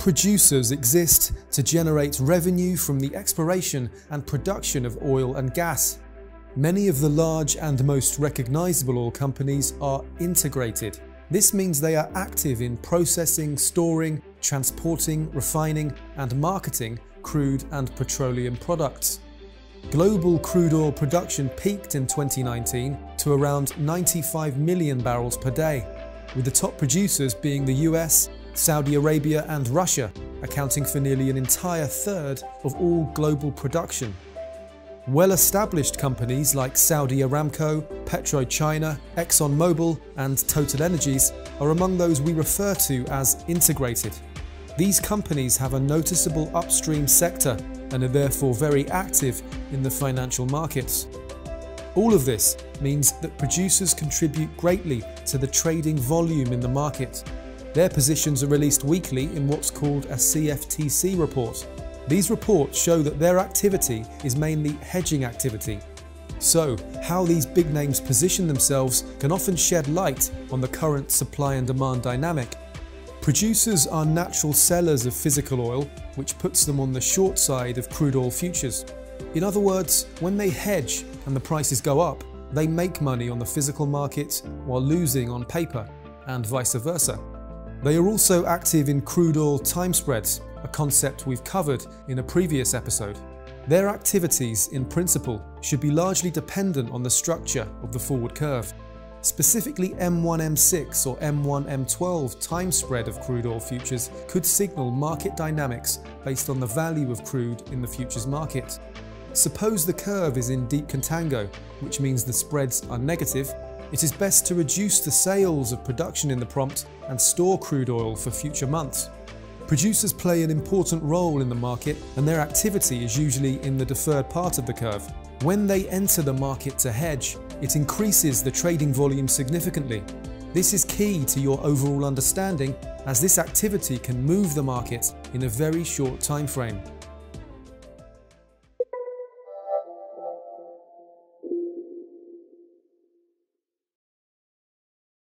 producers exist to generate revenue from the exploration and production of oil and gas. Many of the large and most recognizable oil companies are integrated. This means they are active in processing, storing, transporting, refining, and marketing crude and petroleum products. Global crude oil production peaked in 2019 to around 95 million barrels per day, with the top producers being the US, Saudi Arabia, and Russia, accounting for nearly an entire third of all global production. Well-established companies like Saudi Aramco, PetroChina, ExxonMobil, and TotalEnergies are among those we refer to as integrated. These companies have a noticeable upstream sector and are therefore very active in the financial markets. All of this means that producers contribute greatly to the trading volume in the market. Their positions are released weekly in what's called a CFTC report. These reports show that their activity is mainly hedging activity. So, how these big names position themselves can often shed light on the current supply and demand dynamic. Producers are natural sellers of physical oil, which puts them on the short side of crude oil futures. In other words, when they hedge and the prices go up, they make money on the physical market while losing on paper, and vice versa. They are also active in crude oil time spreads, a concept we've covered in a previous episode. Their activities, in principle, should be largely dependent on the structure of the forward curve. Specifically, M1-M6 or M1-M12 time spread of crude oil futures could signal market dynamics based on the value of crude in the futures market. Suppose the curve is in deep contango, which means the spreads are negative. It is best to reduce the sales of production in the prompt and store crude oil for future months. Producers play an important role in the market, and their activity is usually in the deferred part of the curve. When they enter the market to hedge, it increases the trading volume significantly. This is key to your overall understanding, as this activity can move the market in a very short time frame.